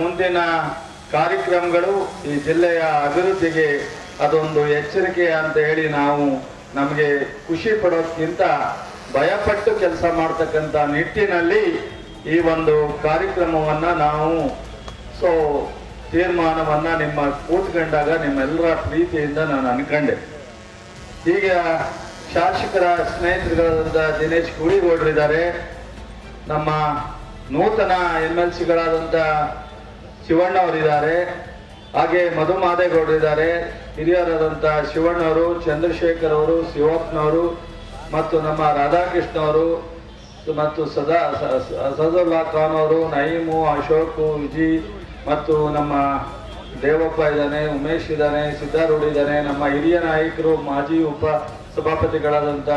ಮುಂದಿನ ಕಾರ್ಯಕ್ರಮಗಳು ಈ ಜಿಲ್ಲೆಯ ಅಭಿವೃದ್ಧಿಗೆ ಅದೊಂದು ಎಚ್ಚರಿಕೆ ಅಂತ ಹೇಳಿ ನಾವು ನಮಗೆ ಖುಷಿ ಪಡೋದಕ್ಕಿಂತ ಭಯಪಟ್ಟು ಕೆಲಸ ಮಾಡ್ತಕ್ಕಂಥ ನಿಟ್ಟಿನಲ್ಲಿ ಈ ಒಂದು ಕಾರ್ಯಕ್ರಮವನ್ನು ನಾವು ತೀರ್ಮಾನವನ್ನು ನಿಮ್ಮ ಕೂತ್ಕೊಂಡಾಗ ನಿಮ್ಮೆಲ್ಲರ ಪ್ರೀತಿಯಿಂದ ನಾನು ಅನ್ಕೊಂಡೆ. ಈಗ ಶಾಸಕರ ಸ್ನೇಹಿತರುಗಳಾದ ದಿನೇಶ್ ಗೂಳಿಗೌಡರಿದ್ದಾರೆ, ನಮ್ಮ ನೂತನ MLCಗಳಾದಂಥ ಶಿವಣ್ಣವರಿದ್ದಾರೆ, ಹಾಗೆ ಮಧುಮಾದೇಗೌಡರಿದ್ದಾರೆ, ಹಿರಿಯರಾದಂಥ ಶಿವಣ್ಣವರು, ಚಂದ್ರಶೇಖರ್ ಅವರು, ಶಿವಪ್ಪನವರು ಮತ್ತು ನಮ್ಮ ರಾಧಾಕೃಷ್ಣ ಅವರು ಮತ್ತು ಸದುಲ್ಲಾ ಖಾನ್ ಅವರು, ನಯೀಮು, ಅಶೋಕು, ವಿಜಿ ಮತ್ತು ನಮ್ಮ ದೇವಪ್ಪ ಇದ್ದಾನೆ, ಉಮೇಶ್ ಇದ್ದಾನೆ, ಸಿದ್ದಾರೂಢ ಇದ್ದಾನೆ, ನಮ್ಮ ಹಿರಿಯ ನಾಯಕರು ಮಾಜಿ ಸಭಾಪತಿಗಳಾದಂಥ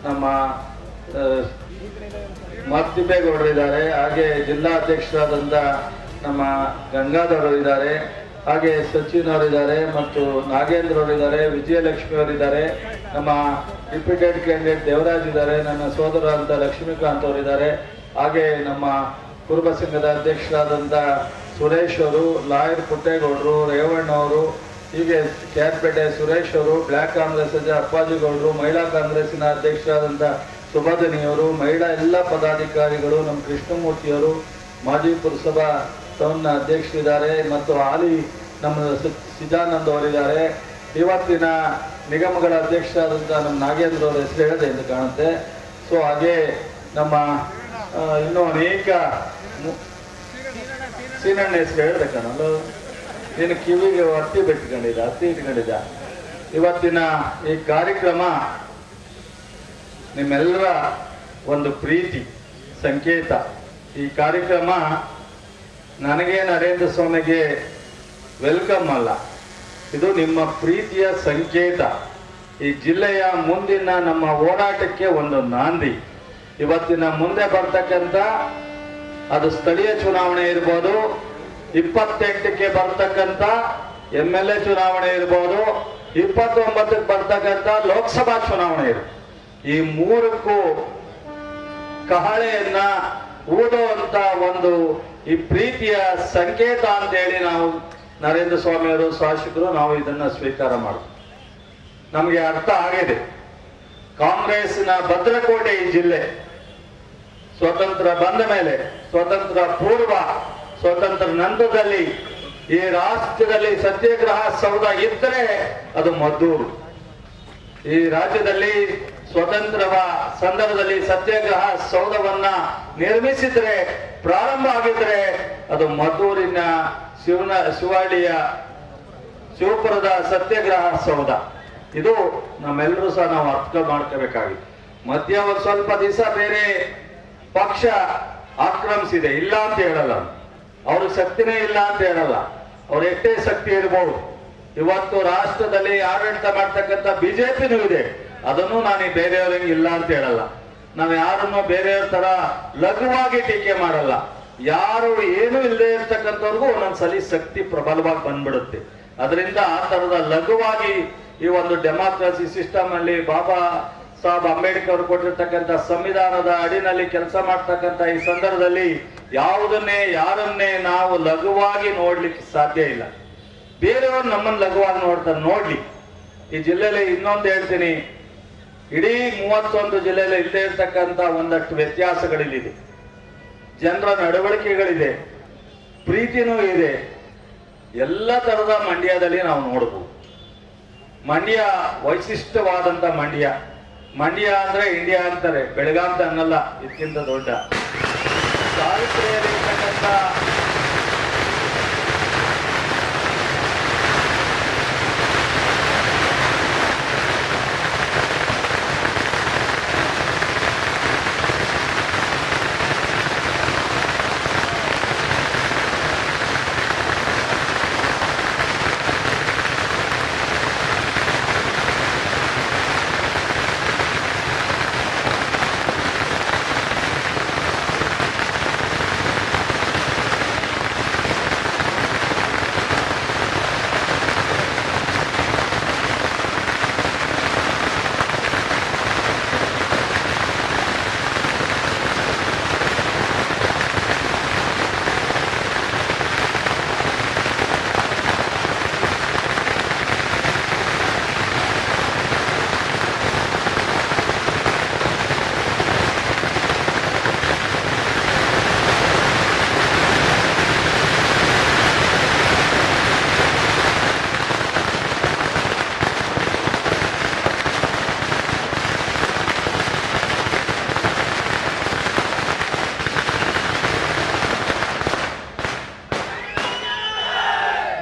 ನಮ್ಮ ಮತ್ತಿಬೇಗೌಡರಿದ್ದಾರೆ, ಹಾಗೆ ಜಿಲ್ಲಾ ಅಧ್ಯಕ್ಷರಾದಂಥ ನಮ್ಮ ಗಂಗಾಧರ್ ಇದ್ದಾರೆ, ಹಾಗೆ ಸಚಿನ್ ಅವರಿದ್ದಾರೆ ಮತ್ತು ನಾಗೇಂದ್ರ ಅವರಿದ್ದಾರೆ, ವಿಜಯಲಕ್ಷ್ಮಿ ಅವರಿದ್ದಾರೆ, ನಮ್ಮ ಡಿಪ್ಯೂಟೆಡ್ ಕ್ಯಾಂಡಿಡೇಟ್ ದೇವರಾಜ್ ಇದ್ದಾರೆ, ನನ್ನ ಸೋದರ ಅಂತ ಲಕ್ಷ್ಮೀಕಾಂತ್ ಅವರಿದ್ದಾರೆ, ಹಾಗೆ ನಮ್ಮ ಕುರುಬ ಸಂಘದ ಅಧ್ಯಕ್ಷರಾದಂಥ ಸುರೇಶ್ ಅವರು, ಲಾಯರ್ ಪುಟ್ಟೇಗೌಡರು, ರೇವಣ್ಣ ಅವರು, ಹೀಗೆ ಕ್ಯಾರ್ಪೇಟೆ ಸುರೇಶ್ ಅವರು, ಬ್ಲ್ಯಾಕ್ ಕಾಂಗ್ರೆಸ್ ಅಪ್ಪಾಜಿಗೌಡರು, ಮಹಿಳಾ ಕಾಂಗ್ರೆಸ್ಸಿನ ಅಧ್ಯಕ್ಷರಾದಂಥ ಸುಭಾದಿನಿಯವರು, ಮಹಿಳಾ ಎಲ್ಲ ಪದಾಧಿಕಾರಿಗಳು, ನಮ್ಮ ಕೃಷ್ಣಮೂರ್ತಿಯವರು, ಮಾಜಿ ಪುರಸಭಾ ಟೌನ್ನ ಅಧ್ಯಕ್ಷರಿದ್ದಾರೆ ಮತ್ತು ಹಾಲಿ ನಮ್ಮ ಸಿದ್ದಾನಂದ್ ಅವರಿದ್ದಾರೆ. ಇವತ್ತಿನ ನಿಗಮಗಳ ಅಧ್ಯಕ್ಷರಾದಂಥ ನಮ್ಮ ನಾಗೇಂದ್ರ ಅವರ ಹೆಸರು ಹೇಳಿದೆ ಎಂದು ಕಾಣುತ್ತೆ. ಹಾಗೆ ನಮ್ಮ ಇನ್ನೂ ಅನೇಕ ಸೀನಣ್ಣ ಹೆಸರು ಹೇಳಿದೆ ಕಾಣಲ್ಲ, ನೀನು ಕಿವಿಗೆ ಹತ್ತಿ ಇಟ್ಕೊಂಡಿದ್ದ. ಇವತ್ತಿನ ಈ ಕಾರ್ಯಕ್ರಮ ನಿಮ್ಮೆಲ್ಲರ ಒಂದು ಪ್ರೀತಿ ಸಂಕೇತ. ಈ ಕಾರ್ಯಕ್ರಮ ನನಗೆ ನರೇಂದ್ರ ಸ್ವಾಮಿಗೆ ವೆಲ್ಕಮ್ ಅಲ್ಲ, ಇದು ನಿಮ್ಮ ಪ್ರೀತಿಯ ಸಂಕೇತ. ಈ ಜಿಲ್ಲೆಯ ಮುಂದಿನ ನಮ್ಮ ಹೋರಾಟಕ್ಕೆ ಒಂದು ನಾಂದಿ. ಇವತ್ತಿನ ಮುಂದೆ ಬರ್ತಕ್ಕಂಥ ಅದು ಸ್ಥಳೀಯ ಚುನಾವಣೆ ಇರ್ಬೋದು, 28ಕ್ಕೆ ಬರ್ತಕ್ಕಂಥ MLA ಚುನಾವಣೆ ಇರ್ಬೋದು, 29ಕ್ಕೆ ಬರ್ತಕ್ಕಂಥ ಲೋಕಸಭಾ ಚುನಾವಣೆ ಇರ್ಬೋದು. ಈ ಮೂರಕ್ಕೂ ಕಹಳೆಯನ್ನ ಊದುವಂತ ಒಂದು ಈ ಪ್ರೀತಿಯ ಸಂಕೇತ ಅಂತೇಳಿ ನಾವು ನರೇಂದ್ರ ಸ್ವಾಮಿಯವರು ಶಾಸಕರು ನಾವು ಇದನ್ನ ಸ್ವೀಕಾರ ಮಾಡ್ತೀವಿ. ನಮಗೆ ಅರ್ಥ ಆಗಿದೆ, ಕಾಂಗ್ರೆಸ್ನ ಭದ್ರಕೋಟೆ ಈ ಜಿಲ್ಲೆ. ಸ್ವತಂತ್ರ ಬಂದ ಮೇಲೆ, ಸ್ವತಂತ್ರ ಪೂರ್ವ, ಸ್ವತಂತ್ರ ನಂತರದಲ್ಲಿ ಈ ರಾಷ್ಟ್ರದಲ್ಲಿ ಸತ್ಯಾಗ್ರಹ ಸೌಧ ಇದ್ದರೆ ಅದು ಮದ್ದೂರು. ಈ ರಾಜ್ಯದಲ್ಲಿ ಸ್ವತಂತ್ರದ ಸಂದರ್ಭದಲ್ಲಿ ಸತ್ಯಾಗ್ರಹ ಸೌಧವನ್ನ ನಿರ್ಮಿಸಿದ್ರೆ, ಪ್ರಾರಂಭ ಆಗಿದ್ರೆ ಅದು ಮದ್ದೂರಿನ ಶಿವಹಳ್ಳಿಯ ಶಿವಪುರದ ಸತ್ಯಾಗ್ರಹ ಸೌಧ. ಇದು ನಮ್ಮೆಲ್ಲರೂ ಸಹ ನಾವು ಅರ್ಥ ಮಾಡ್ಕೋಬೇಕಾಗಿತ್ತು. ಮಧ್ಯ ಒಂದು ಸ್ವಲ್ಪ ದಿವಸ ಬೇರೆ ಪಕ್ಷ ಆಕ್ರಮಿಸಿದೆ, ಇಲ್ಲ ಅಂತ ಹೇಳಲ್ಲ, ಅವ್ರಿಗೆ ಶಕ್ತಿನೇ ಇಲ್ಲ ಅಂತ ಹೇಳಲ್ಲ, ಅವ್ರ ಎಷ್ಟೇ ಶಕ್ತಿ ಇರಬಹುದು. ಇವತ್ತು ರಾಷ್ಟ್ರದಲ್ಲಿ ಆಡಳಿತ ಮಾಡ್ತಕ್ಕಂಥ ಬಿಜೆಪಿನೂ ಇದೆ, ಅದನ್ನು ನಾನು ಬೇರೆಯವ್ರಿಗೆ ಇಲ್ಲ ಅಂತ ಹೇಳಲ್ಲ. ನಾವು ಯಾರನ್ನು ಬೇರೆಯವ್ರ ತರ ಲಘುವಾಗಿ ಟೀಕೆ ಮಾಡಲ್ಲ. ಯಾರು ಏನು ಇಲ್ಲದೆ ಇರ್ತಕ್ಕಂಥವ್ರಿಗೂ ಒಂದೊಂದ್ಸಲಿ ಶಕ್ತಿ ಪ್ರಬಲವಾಗಿ ಬಂದ್ಬಿಡುತ್ತೆ. ಅದರಿಂದ ಆ ತರದ ಲಘುವಾಗಿ ಈ ಒಂದು ಡೆಮಾಕ್ರಸಿ ಸಿಸ್ಟಮ್ ಅಲ್ಲಿ ಬಾಬಾ ಸಾಹೇಬ್ ಅಂಬೇಡ್ಕರ್ ಕೊಟ್ಟಿರ್ತಕ್ಕಂಥ ಸಂವಿಧಾನದ ಅಡಿನಲ್ಲಿ ಕೆಲಸ ಮಾಡ್ತಕ್ಕಂಥ ಈ ಸಂದರ್ಭದಲ್ಲಿ ಯಾರನ್ನೇ ನಾವು ಲಘುವಾಗಿ ನೋಡ್ಲಿಕ್ಕೆ ಸಾಧ್ಯ ಇಲ್ಲ. ಬೇರೆಯವ್ರು ನಮ್ಮನ್ನು ಲಘುವಾಗಿ ನೋಡ್ಲಿ. ಈ ಜಿಲ್ಲೆಯಲ್ಲಿ ಇನ್ನೊಂದು ಹೇಳ್ತೀನಿ, ಇಡೀ 31 ಜಿಲ್ಲೆಯಲ್ಲಿ ಇಲ್ಲದೆ ಇರ್ತಕ್ಕಂಥ ಒಂದಷ್ಟು ವ್ಯತ್ಯಾಸಗಳಿದೆ, ಜನರ ನಡವಳಿಕೆಗಳಿದೆ, ಪ್ರೀತಿನೂ ಇದೆ. ಎಲ್ಲ ತರದ ಮಂಡ್ಯದಲ್ಲಿ ನಾವು ನೋಡಬಹುದು. ಮಂಡ್ಯ ವೈಶಿಷ್ಟ್ಯವಾದಂತ ಮಂಡ್ಯ ಅಂದ್ರೆ ಇಂಡಿಯಾ ಅಂತಾರೆ, ಬೆಳಗಾಂ ಅಂತ ಅನ್ನಲ್ಲ, ಇದಕ್ಕಿಂತ ದೊಡ್ಡ ಚಾರಿತ್ರ್ಯದಲ್ಲಿರ್ತಕ್ಕಂಥ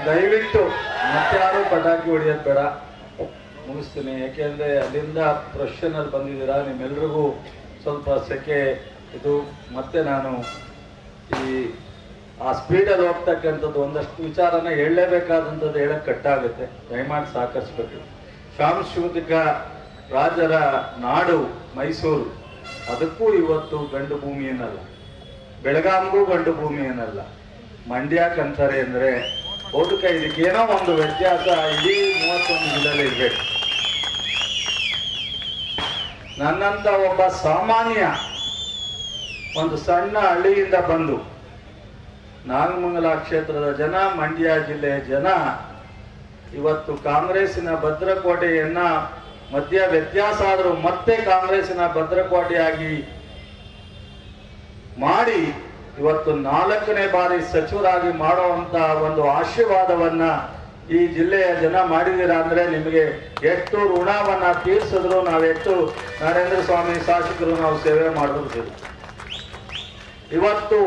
ದಯವಿಟ್ಟು ಮತ್ತಾರು ಪಟಾಕಿ ಹೊಡೆಯೋದು ಬೇಡ, ಮುಗಿಸ್ತೀನಿ. ಯಾಕೆಂದ್ರೆ ಅಲ್ಲಿಂದ ಪ್ರೊಫೆಷನಲ್ ಬಂದಿದ್ದೀರಾ, ನಿಮ್ಮೆಲ್ರಿಗೂ ಸ್ವಲ್ಪ ಸೆಕೆ ಇದು. ಮತ್ತೆ ನಾನು ಆ ಸ್ಪೀಡಲ್ಲಿ ಹೋಗ್ತಕ್ಕಂಥದ್ದು ಒಂದಷ್ಟು ವಿಚಾರನ ಹೇಳಲೇಬೇಕಾದಂಥದ್ದು ಹೇಳಕ್ ಕಟ್ಟಾಗುತ್ತೆ. ದಯಮಾಡಿ ಸಹಕರಿಸ್ಬೇಕು. ಸಾಂಸ್ಕೃತಿಕ ರಾಜರ ನಾಡು ಮೈಸೂರು, ಅದಕ್ಕೂ ಇವತ್ತು ಗಂಡು ಭೂಮಿ ಏನಲ್ಲ, ಬೆಳಗಾಂಗೂ ಗಂಡು ಭೂಮಿ ಏನಲ್ಲ. ಮಂಡ್ಯಕ್ಕಂತಾರೆ ಅಂದ್ರೆ ಬಹುತೇಕ ಇದಕ್ಕೇನೋ ಒಂದು ವ್ಯತ್ಯಾಸ ಇಡೀ 31 ಜಿಲ್ಲೆಯಲ್ಲಿ ಇರ್ಬೇಕು. ನನ್ನಂತ ಒಬ್ಬ ಸಾಮಾನ್ಯ ಒಂದು ಸಣ್ಣ ಹಳ್ಳಿಯಿಂದ ಬಂದು ನಾಗಮಂಗಲ ಕ್ಷೇತ್ರದ ಜನ, ಮಂಡ್ಯ ಜಿಲ್ಲೆಯ ಜನ ಇವತ್ತು ಕಾಂಗ್ರೆಸ್ಸಿನ ಭದ್ರಕೋಟೆಯನ್ನ ಮಧ್ಯ ವ್ಯತ್ಯಾಸ ಆದರೂ ಮತ್ತೆ ಕಾಂಗ್ರೆಸ್ಸಿನ ಭದ್ರಕೋಟೆಯಾಗಿ ಮಾಡಿ ಇವತ್ತು 4ನೇ ಬಾರಿ ಸಚಿವರಾಗಿ ಮಾಡುವಂತ ಒಂದು ಆಶೀರ್ವಾದವನ್ನ ಈ ಜಿಲ್ಲೆಯ ಜನ ಮಾಡಿದ್ದೀರಾ ಅಂದ್ರೆ ನಿಮಗೆ ಎಷ್ಟು ಋಣವನ್ನ ತೀರ್ಸಿದ್ರು, ನಾವೆಷ್ಟು ನರೇಂದ್ರ ಸ್ವಾಮಿ ಶಾಸಕರು ನಾವು ಸೇವೆ ಮಾಡಿದ್ರು. ಇವತ್ತು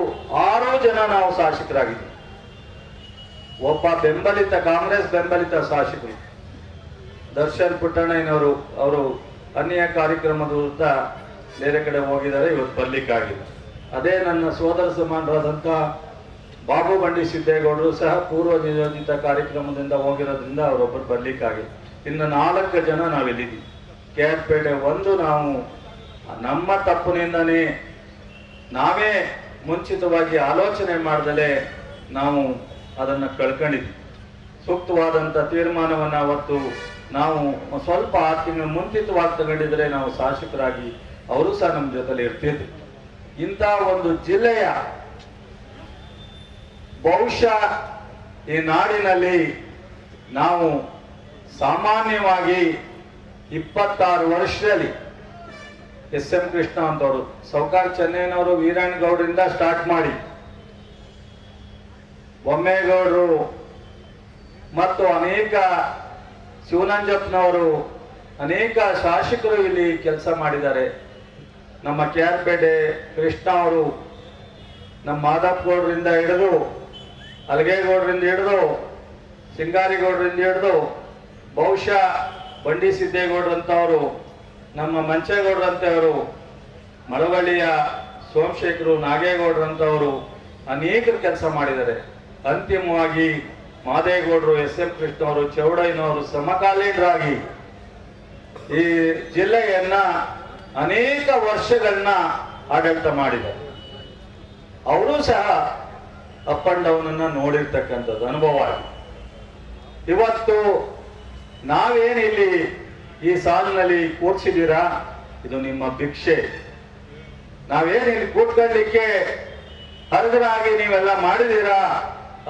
6 ಜನ ನಾವು ಶಾಸಕರಾಗಿದ್ದೀವಿ. ಒಬ್ಬ ಬೆಂಬಲಿತ ಕಾಂಗ್ರೆಸ್ ಬೆಂಬಲಿತ ಶಾಸಕರು ದರ್ಶನ್ ಪುಟ್ಟಣ್ಣಯ್ಯನವರು, ಅವರು ಅನ್ಯ ಕಾರ್ಯಕ್ರಮದ ವಿರುದ್ಧ ಬೇರೆ ಕಡೆ ಹೋಗಿದ್ದಾರೆ, ಇವತ್ತು ಬರ್ಲಿಕ್ಕಾಗಿಲ್ಲ. ಅದೇ ನನ್ನ ಸೋದರ ಸಮಾನರಾದಂಥ ಬಾಬು ಬಂಡಿ ಸಿದ್ದೇಗೌಡರು ಸಹ ಪೂರ್ವ ನಿಯೋಜಿತ ಕಾರ್ಯಕ್ರಮದಿಂದ ಹೋಗಿರೋದ್ರಿಂದ ಅವರೊಬ್ಬರು ಬರ್ಲಿಕ್ಕಾಗಿಲ್ಲ. ಇನ್ನು 4 ಜನ ನಾವಿಲ್ಲಿದ್ದೀವಿ. KR ಪೇಟೆ 1 ನಾವು ನಮ್ಮ ತಪ್ಪಿನಿಂದನೇ ನಾವೇ ಮುಂಚಿತವಾಗಿ ಆಲೋಚನೆ ಮಾಡ್ದಲೇ ನಾವು ಅದನ್ನು ಕಳ್ಕೊಂಡಿದ್ವಿ. ಸೂಕ್ತವಾದಂಥ ತೀರ್ಮಾನವನ್ನು ಅವತ್ತು ನಾವು ಸ್ವಲ್ಪ 6 ತಿಂಗಳು ಮುಂಚಿತವಾಗಿ ತಗೊಂಡಿದ್ರೆ ನಾವು ಶಾಸಕರಾಗಿ ಅವರು ಸಹ ನಮ್ಮ ಜೊತೆಲಿ ಇರ್ತಿದ್ರು. ಇಂಥ ಒಂದು ಜಿಲ್ಲೆಯ ಬಹುಶಃ ಈ ನಾಡಿನಲ್ಲಿ ನಾವು ಸಾಮಾನ್ಯವಾಗಿ 26 ವರ್ಷದಲ್ಲಿ SM ಕೃಷ್ಣ ಅಂತವರು, ಸೌಕಾರ್ ಚೆನ್ನೈನವರು, ವೀರಣ್ಣಗೌಡರಿಂದ ಸ್ಟಾರ್ಟ್ ಮಾಡಿ ಬೊಮ್ಮೇಗೌಡರು ಮತ್ತು ಅನೇಕ ಶಿವನಂಜಪ್ಪನವರು, ಅನೇಕ ಶಾಸಕರು ಇಲ್ಲಿ ಕೆಲಸ ಮಾಡಿದ್ದಾರೆ. ನಮ್ಮ KR ಪೇಟೆ ಕೃಷ್ಣ ಅವರು, ನಮ್ಮ ಮಾದಪ್ಪಗೌಡರಿಂದ ಹಿಡಿದು, ಅಲಗೇಗೌಡರಿಂದ ಹಿಡಿದು, ಸಿಂಗಾರಿಗೌಡರಿಂದ ಹಿಡಿದು, ಬಹುಶಃ ಬಂಡಿ ಸಿದ್ದೇಗೌಡರಂತವರು, ನಮ್ಮ ಮಂಚೇಗೌಡರಂತವರು, ಮಳವಳ್ಳಿಯ ಸೋಮಶೇಖರು, ನಾಗೇಗೌಡರಂತವರು ಅನೇಕರು ಕೆಲಸ ಮಾಡಿದ್ದಾರೆ. ಅಂತಿಮವಾಗಿ ಮಾದೇಗೌಡರು, SM ಕೃಷ್ಣ ಅವರು, ಚೌಡಯ್ಯನವರು ಸಮಕಾಲೀನರಾಗಿ ಈ ಜಿಲ್ಲೆಯನ್ನ ಅನೇಕ ವರ್ಷಗಳನ್ನ ಆಡಳಿತ ಮಾಡಿದ್ದಾರೆ. ಅವರು ಸಹ ಅಪ್ ಅಂಡ್ ಡೌನ್ ಅನ್ನ ನೋಡಿರ್ತಕ್ಕಂಥದ್ದು ಅನುಭವ ಆಗಿದೆ. ಇವತ್ತು ನಾವೇನಿಲ್ಲಿ ಈ ಸಾಲಿನಲ್ಲಿ ಕೂರ್ಸಿದ್ದೀರಾ, ಇದು ನಿಮ್ಮ ಭಿಕ್ಷೆ. ನಾವೇನಿಲ್ಲಿ ಕೂತ್ಕೊಳ್ಳಿಕ್ಕೆ ಅರ್ಹರಾಗಿ ನೀವೆಲ್ಲ ಮಾಡಿದೀರಾ,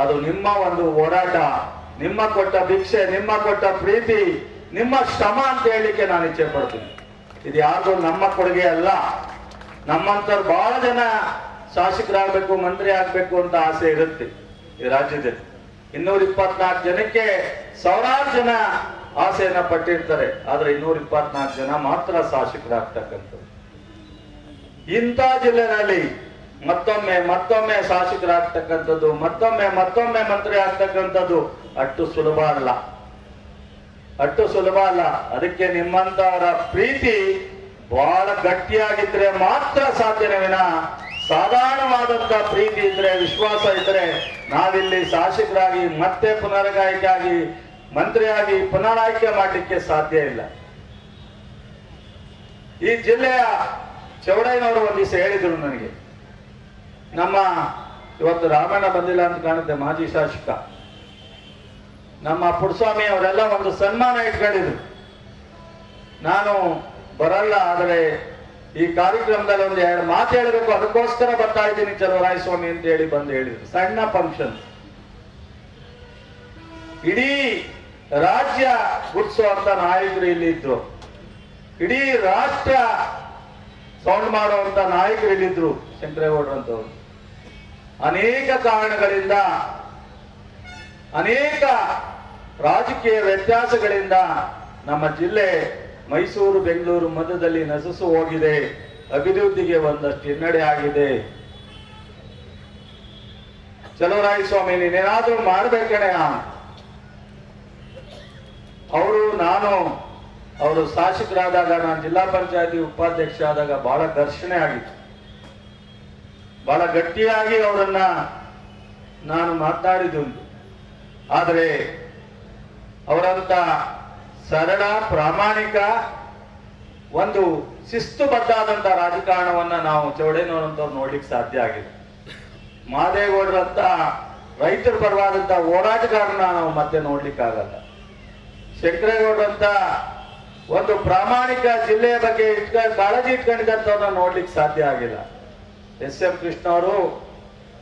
ಅದು ನಿಮ್ಮ ಒಂದು ಹೋರಾಟ, ನಿಮ್ಮ ಕೊಟ್ಟ ಭಿಕ್ಷೆ, ನಿಮ್ಮ ಕೊಟ್ಟ ಪ್ರೀತಿ, ನಿಮ್ಮ ಶ್ರಮ ಅಂತ ಹೇಳಲಿಕ್ಕೆ ನಾನು ಇಚ್ಛೆ ಪಡ್ತೀನಿ. ಇದು ಯಾರ್ದು ನಮ್ಮ ಕೊಡುಗೆ ಅಲ್ಲ. ನಮ್ಮಂತವ್ರು ಬಹಳ ಜನ ಶಾಸಕರಾಗಬೇಕು, ಮಂತ್ರಿ ಆಗ್ಬೇಕು ಅಂತ ಆಸೆ ಇರುತ್ತೆ ಈ ರಾಜ್ಯದಲ್ಲಿ. 224 ಜನಕ್ಕೆ ಸಾವಿರಾರು ಜನ ಆಸೆಯನ್ನ ಪಟ್ಟಿರ್ತಾರೆ, ಆದ್ರೆ 224 ಜನ ಮಾತ್ರ ಶಾಸಕರಾಗ್ತಕ್ಕಂಥದ್ದು. ಇಂಥ ಜಿಲ್ಲೆನಲ್ಲಿ ಮತ್ತೊಮ್ಮೆ ಶಾಸಕರಾಗ್ತಕ್ಕಂಥದ್ದು, ಮತ್ತೊಮ್ಮೆ ಮಂತ್ರಿ ಆಗ್ತಕ್ಕಂಥದ್ದು ಅಷ್ಟು ಸುಲಭ ಅಲ್ಲ. ಅದಕ್ಕೆ ನಿಮ್ಮಂತವರ ಪ್ರೀತಿ ಬಹಳ ಗಟ್ಟಿಯಾಗಿದ್ರೆ ಮಾತ್ರ ಸಾಧ್ಯನೇ ವಿನ, ಸಾಧಾರಣವಾದಂತ ಪ್ರೀತಿ ಇದ್ರೆ, ವಿಶ್ವಾಸ ಇದ್ರೆ ನಾವಿಲ್ಲಿ ಶಾಸಕರಾಗಿ ಮತ್ತೆ ಪುನರಾಯ್ಕೆಯಾಗಿ ಮಂತ್ರಿಯಾಗಿ ಪುನರಾಯ್ಕೆ ಮಾಡಲಿಕ್ಕೆ ಸಾಧ್ಯ ಇಲ್ಲ. ಈ ಜಿಲ್ಲೆಯ ಚೌಡಯ್ಯನವರು ಒಂದು ದಿವಸ ಹೇಳಿದ್ರು ನನಗೆ, ನಮ್ಮ ಇವತ್ತು ರಾಮಣ್ಣ ಬಂದಿಲ್ಲ ಅಂತ ಕಾಣುತ್ತೆ, ಮಾಜಿ ಶಾಸಕ ನಮ್ಮ ಪುಟ್ಟಸ್ವಾಮಿ ಅವರೆಲ್ಲ ಒಂದು ಸನ್ಮಾನ ಇಟ್ಕೊಂಡಿದ್ರು. ನಾನು ಬರಲ್ಲ, ಆದರೆ ಈ ಕಾರ್ಯಕ್ರಮದಲ್ಲಿ ಒಂದು 2 ಮಾತು ಹೇಳಬೇಕು, ಅದಕ್ಕೋಸ್ಕರ ಬರ್ತಾ ಇದ್ದೀನಿ ಚಲುವರಾಯಸ್ವಾಮಿ ಅಂತ ಹೇಳಿ ಬಂದು ಹೇಳಿದ್ರು. ಸಣ್ಣ ಫಂಕ್ಷನ್, ಇಡೀ ರಾಜ್ಯ ಗುರ್ಸುವಂತ ನಾಯಕರು ಇಲ್ಲಿ ಇದ್ರು, ಇಡೀ ರಾಷ್ಟ್ರ ಸೌಂಡ್ ಮಾಡುವಂತ ನಾಯಕರು ಇಲ್ಲಿದ್ರು, ಶಂಕರೇಗೌಡರಂತವ್ರು. ಅನೇಕ ಕಾರಣಗಳಿಂದ, ಅನೇಕ ರಾಜಕೀಯ ವ್ಯತ್ಯಾಸಗಳಿಂದ ನಮ್ಮ ಜಿಲ್ಲೆ ಮೈಸೂರು ಬೆಂಗಳೂರು ಮಧ್ಯದಲ್ಲಿ ನಸಸು ಹೋಗಿದೆ. ಅಭಿವೃದ್ಧಿಗೆ ಒಂದಷ್ಟು ಹಿನ್ನಡೆ ಆಗಿದೆ. ಚಲುವರಾಯಸ್ವಾಮಿ ನೀನೇನಾದ್ರೂ ಮಾಡ್ಬೇಕಣೆ, ಅವರು ಶಾಸಕರಾದಾಗ, ನಾನು ಜಿಲ್ಲಾ ಪಂಚಾಯತಿ ಉಪಾಧ್ಯಕ್ಷ ಆದಾಗ ಬಹಳ ಘರ್ಷಣೆ ಆಗಿತ್ತು. ಬಹಳ ಗಟ್ಟಿಯಾಗಿ ಅವರನ್ನ ನಾನು ಮಾತನಾಡಿದುಂಟು. ಆದರೆ ಅವರಂತ ಸರಳ, ಪ್ರಾಮಾಣಿಕ, ಒಂದು ಶಿಸ್ತುಬದ್ಧಾದಂತ ರಾಜಕಾರಣವನ್ನ ನಾವು ಚೌಡೇನವರಂತವ್ರು ನೋಡ್ಲಿಕ್ಕೆ ಸಾಧ್ಯ ಆಗಿದೆ. ಮಾದೇಗೌಡರಂತ ರೈತರ ಪರವಾದಂತ ಹೋರಾಟಗಾರನ ನಾವು ಮತ್ತೆ ನೋಡ್ಲಿಕ್ಕಾಗಲ್ಲ. ಶಂಕರೇಗೌಡರಂತ ಒಂದು ಪ್ರಾಮಾಣಿಕ ಜಿಲ್ಲೆಯ ಬಗ್ಗೆ ಕಾಳಜಿ ಇಟ್ಕೊಂಡಿದ್ದಂಥವ್ರನ್ನ ನೋಡ್ಲಿಕ್ಕೆ ಸಾಧ್ಯ ಆಗಿಲ್ಲ. ಎಸ್.ಎಂ. ಕೃಷ್ಣ ಅವರು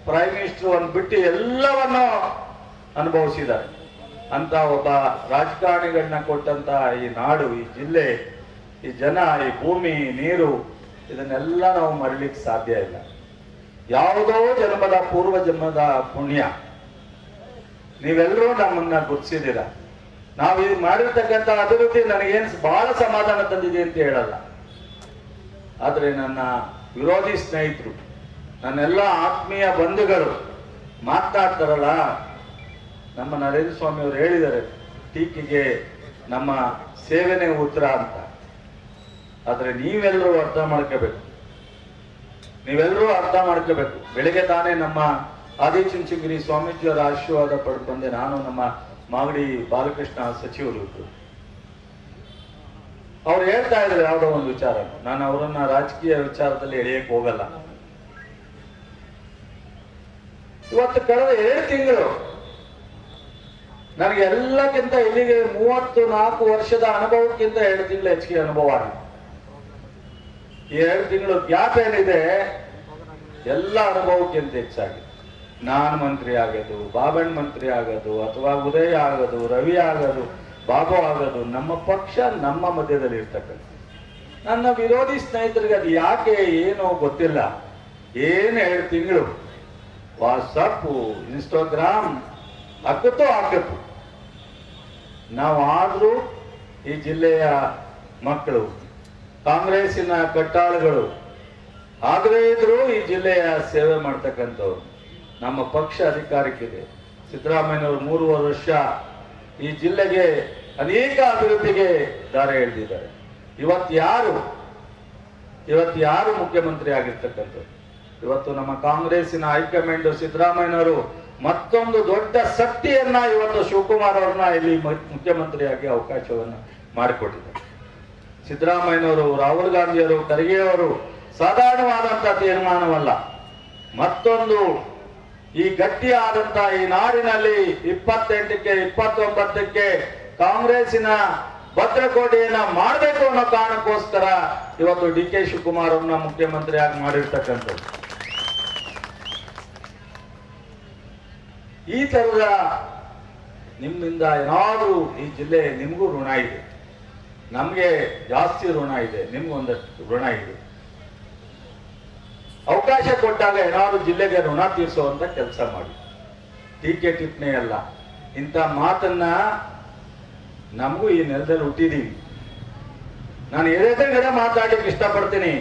ಪ್ರೈಮ್ ಮಿನಿಸ್ಟರ್ ಒಂದು ಬಿಟ್ಟು ಎಲ್ಲವನ್ನೂ ಅನುಭವಿಸಿದ್ದಾರೆ. ಅಂತ ಒಬ್ಬ ರಾಜಕಾರಣಿಗಳನ್ನ ಕೊಟ್ಟಂತ ಈ ನಾಡು, ಈ ಜಿಲ್ಲೆ, ಈ ಜನ, ಈ ಭೂಮಿ, ನೀರು, ಇದನ್ನೆಲ್ಲ ನಾವು ಮರಿಲಿಕ್ಕೆ ಸಾಧ್ಯ ಇಲ್ಲ. ಯಾವುದೋ ಜನ್ಮದ ಪೂರ್ವ ಜನ್ಮದ ಪುಣ್ಯ. ನೀವೆಲ್ಲರೂ ನಮ್ಮನ್ನ ಗುರುತಿಸಿದ್ದೀರ. ನಾವು ಇದು ಮಾಡಿರ್ತಕ್ಕಂಥ ಅಭಿವೃದ್ಧಿ ನನಗೇನು ಬಹಳ ಸಮಾಧಾನ ತಂದಿದೆ ಅಂತ ಹೇಳಲ್ಲ. ಆದ್ರೆ ನನ್ನ ವಿರೋಧಿ ಸ್ನೇಹಿತರು, ನನ್ನೆಲ್ಲ ಆತ್ಮೀಯ ಬಂಧುಗಳು ಮಾತನಾಡ್ತಾರಲ್ಲ, ನಮ್ಮ ನರೇಂದ್ರ ಸ್ವಾಮಿ ಅವರು ಹೇಳಿದ್ದಾರೆ, ಟೀಕೆಗೆ ನಮ್ಮ ಸೇವೆನೇ ಉತ್ತರ ಅಂತ. ಆದ್ರೆ ನೀವೆಲ್ಲರೂ ಅರ್ಥ ಮಾಡ್ಕೋಬೇಕು. ಬೆಳಿಗ್ಗೆ ತಾನೇ ನಮ್ಮ ಆದಿಚುಂಚನಗಿರಿ ಸ್ವಾಮೀಜಿಯವರ ಆಶೀರ್ವಾದ ಪಡೆದು ಬಂದೆ. ನಾನು ನಮ್ಮ ಮಾಗಡಿ ಬಾಲಕೃಷ್ಣ ಸಚಿವರು ಇದ್ರು. ಅವ್ರು ಹೇಳ್ತಾ ಇದ್ರು ಯಾವುದೋ ಒಂದು ವಿಚಾರ. ನಾನು ಅವರನ್ನ ರಾಜಕೀಯ ವಿಚಾರದಲ್ಲಿ ಎಳೆಯಕ್ಕೆ ಹೋಗಲ್ಲ. ಇವತ್ತು ಕಳೆದ 2 ತಿಂಗಳು ನನಗೆ ಎಲ್ಲಕ್ಕಿಂತ ಇಲ್ಲಿಗೆ 34 ವರ್ಷದ ಅನುಭವಕ್ಕಿಂತ 2 ತಿಂಗಳು ಹೆಚ್ಚಿಗೆ ಅನುಭವ ಆಗಿದೆ. ಈ 2 ತಿಂಗಳು ಗ್ಯಾಪ್ ಏನಿದೆ, ಎಲ್ಲ ಅನುಭವಕ್ಕಿಂತ ಹೆಚ್ಚಾಗಿದೆ. ನಾನು ಮಂತ್ರಿ ಆಗೋದು, ಬಾಬಣ್ಣ ಮಂತ್ರಿ ಆಗೋದು, ಅಥವಾ ಉದಯ ಆಗೋದು, ರವಿ ಆಗೋದು, ಬಾಬು ಆಗೋದು, ನಮ್ಮ ಪಕ್ಷ ನಮ್ಮ ಮಧ್ಯದಲ್ಲಿ ಇರ್ತಕ್ಕಂಥ ನನ್ನ ವಿರೋಧಿ ಸ್ನೇಹಿತರಿಗೆ ಅದು ಯಾಕೆ ಏನೋ ಗೊತ್ತಿಲ್ಲ. ಏನು 2 ತಿಂಗಳು ವಾಟ್ಸಪ್, ಇನ್ಸ್ಟಾಗ್ರಾಮ್ ಹಾಕತ್ತು. ನಾವು ಆದ್ರೂ ಈ ಜಿಲ್ಲೆಯ ಮಕ್ಕಳು, ಕಾಂಗ್ರೆಸ್ಸಿನ ಕಟ್ಟಾಳುಗಳು ಆಗದೇ ಇದ್ರು ಈ ಜಿಲ್ಲೆಯ ಸೇವೆ ಮಾಡ್ತಕ್ಕಂಥವ್ರು. ನಮ್ಮ ಪಕ್ಷ ಅಧಿಕಾರಕ್ಕಿದೆ. ಸಿದ್ದರಾಮಯ್ಯನವರು 3 ವರ್ಷ ಈ ಜಿಲ್ಲೆಗೆ ಅನೇಕ ಅಭಿವೃದ್ಧಿಗೆ ದಾರಿ ಎಳೆದಿದ್ದಾರೆ. ಇವತ್ತು ಯಾರು ಮುಖ್ಯಮಂತ್ರಿ ಆಗಿರ್ತಕ್ಕಂಥದ್ದು? ಇವತ್ತು ನಮ್ಮ ಕಾಂಗ್ರೆಸ್ಸಿನ ಹೈಕಮಾಂಡ್ ಸಿದ್ದರಾಮಯ್ಯನವರು ಮತ್ತೊಂದು ದೊಡ್ಡ ಶಕ್ತಿಯನ್ನ ಇವತ್ತು ಶಿವಕುಮಾರ್ ಅವ್ರನ್ನ ಇಲ್ಲಿ ಮುಖ್ಯಮಂತ್ರಿಯಾಗಿ ಅವಕಾಶವನ್ನು ಮಾಡಿಕೊಟ್ಟಿದ್ದಾರೆ. ಸಿದ್ದರಾಮಯ್ಯನವರು, ರಾಹುಲ್ ಗಾಂಧಿಯವರು, ಖರ್ಗೆ ಅವರು ಸಾಧಾರಣವಾದಂತಹ ತೀರ್ಮಾನವಲ್ಲ. ಮತ್ತೊಂದು ಈ ಗಟ್ಟಿಯಾದಂತ ಈ ನಾಡಿನಲ್ಲಿ 28ಕ್ಕೆ 29ಕ್ಕೆ ಕಾಂಗ್ರೆಸ್ಸಿನ ಭದ್ರಕೋಟೆಯನ್ನ ಮಾಡಬೇಕು ಅನ್ನೋ ಕಾರಣಕ್ಕೋಸ್ಕರ ಇವತ್ತು ಡಿ.ಕೆ. ಶಿವಕುಮಾರ್ ಅವ್ರನ್ನ ಮುಖ್ಯಮಂತ್ರಿಯಾಗಿ ಮಾಡಿರ್ತಕ್ಕಂಥದ್ದು. ಈ ತರದ ನಿಮ್ಮಿಂದ ಏನಾದ್ರೂ ಈ ಜಿಲ್ಲೆ ನಿಮಗೂ ಋಣ ಇದೆ, ನಮ್ಗೆ ಜಾಸ್ತಿ ಋಣ ಇದೆ, ನಿಮ್ಗೊಂದಷ್ಟು ಋಣ ಇದೆ. ಅವಕಾಶ ಕೊಟ್ಟಾಗ ಏನಾದ್ರು ಜಿಲ್ಲೆಗೆ ಋಣ ತೀರಿಸುವಂತ ಕೆಲಸ ಮಾಡಿ. ಟೀಕೆ ಟಿಪ್ಪಣಿ ಅಲ್ಲ, ಇಂಥ ಮಾತನ್ನ ನಮಗೂ ಈ ನೆಲದಲ್ಲಿ ಹುಟ್ಟಿದೀವಿ. ನಾನು ಎದುರುಗಡೆ ಮಾತಾಡ್ಲಿಕ್ಕೆ ಇಷ್ಟಪಡ್ತೀನಿ.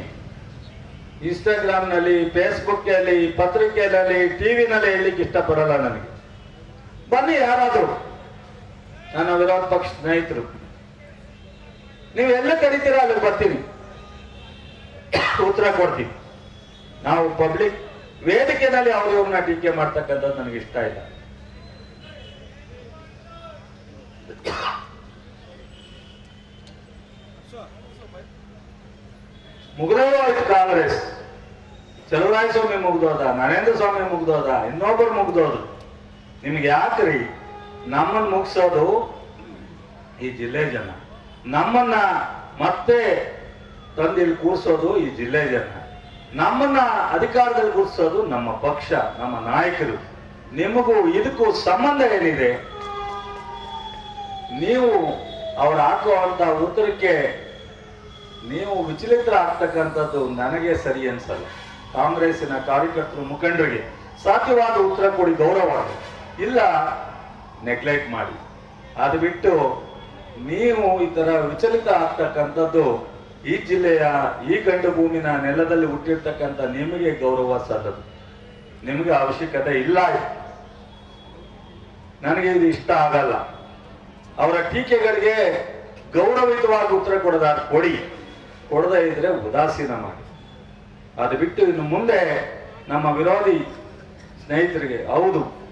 ಇನ್ಸ್ಟಾಗ್ರಾಮ್ನಲ್ಲಿ, ಫೇಸ್ಬುಕ್ನಲ್ಲಿ, ಪತ್ರಿಕೆಯಲ್ಲಿ, ಟಿವಿನಲ್ಲಿ ಹೇಳಲಿಕ್ಕೆ ಇಷ್ಟಪಡಲ್ಲ. ನನಗೆ ಬನ್ನಿ ಯಾರಾದ್ರು ನನ್ನ ವಿರೋಧ ಪಕ್ಷ ಸ್ನೇಹಿತರು, ನೀವು ಎಲ್ಲ ಕರೀತೀರಾ ಅಲ್ಲಿ ಬರ್ತೀನಿ, ಉತ್ತರ ಕೊಡ್ತೀನಿ. ನಾವು ಪಬ್ಲಿಕ್ ವೇದಿಕೆಯಲ್ಲಿ ಅವ್ರನ್ನ ಟೀಕೆ ಮಾಡ್ತಕ್ಕಂಥದ್ದು ನನಗೆ ಇಷ್ಟ ಇಲ್ಲ. ಮುಗ್ದೋಯ್ತು ಕಾಂಗ್ರೆಸ್. ಚಲುವರಾಯಸ್ವಾಮಿ ಮುಗ್ದೋದ, ನರೇಂದ್ರ ಸ್ವಾಮಿ ಮುಗ್ದೋದ, ಇನ್ನೊಬ್ಬರು ಮುಗ್ದೋದು. ನಿಮ್ಗೆ ಯಾಕ್ರಿ ನಮ್ಮನ್ನ ಮುಗಿಸೋದು? ಈ ಜಿಲ್ಲೆ ಜನ ನಮ್ಮನ್ನ ಮತ್ತೆ ತಂದಿಲ್ಲಿ ಕೂರಿಸೋದು ಈ ಜಿಲ್ಲೆ ಜನ. ನಮ್ಮನ್ನ ಅಧಿಕಾರದಲ್ಲಿ ಕೂರಿಸೋದು ನಮ್ಮ ಪಕ್ಷ, ನಮ್ಮ ನಾಯಕರು. ನಿಮಗೂ ಇದಕ್ಕೂ ಸಂಬಂಧ ಏನಿದೆ? ನೀವು ಅವ್ರು ಹಾಕುವಂತ ಉತ್ತರಕ್ಕೆ ನೀವು ವಿಚಲಿತರಾಗ್ತಕ್ಕಂಥದ್ದು ನನಗೆ ಸರಿ ಅನ್ಸಲ್ಲ. ಕಾಂಗ್ರೆಸ್ಸಿನ ಕಾರ್ಯಕರ್ತರು, ಮುಖಂಡರಿಗೆ ಸಾಧ್ಯವಾದ ಉತ್ತರ ಕೊಡಿ, ಗೌರವವಾಗಿ. ಇಲ್ಲ ನೆಗ್ಲೆಕ್ಟ್ ಮಾಡಿ. ಅದು ಬಿಟ್ಟು ನೀವು ಈ ತರ ವಿಚಲಿತ ಆಗ್ತಕ್ಕಂಥದ್ದು ಈ ಜಿಲ್ಲೆಯ ಈ ಗಂಡು ಭೂಮಿನ ನೆಲದಲ್ಲಿ ಹುಟ್ಟಿರ್ತಕ್ಕಂಥ ನಿಮಗೆ ಗೌರವ ಸಲ್ಲದು, ನಿಮಗೆ ಅವಶ್ಯಕತೆ ಇಲ್ಲ. ನನಗೆ ಇದು ಇಷ್ಟ ಆಗಲ್ಲ. ಅವರ ಟೀಕೆಗಳಿಗೆ ಗೌರವಿತವಾಗಿ ಉತ್ತರ ಕೊಡದೇ ಇದ್ರೆ ಉದಾಸೀನ ಮಾಡಿ. ಅದು ಬಿಟ್ಟು ಇನ್ನು ಮುಂದೆ ನಮ್ಮ ವಿರೋಧಿ ಸ್ನೇಹಿತರಿಗೆ ಹೌದು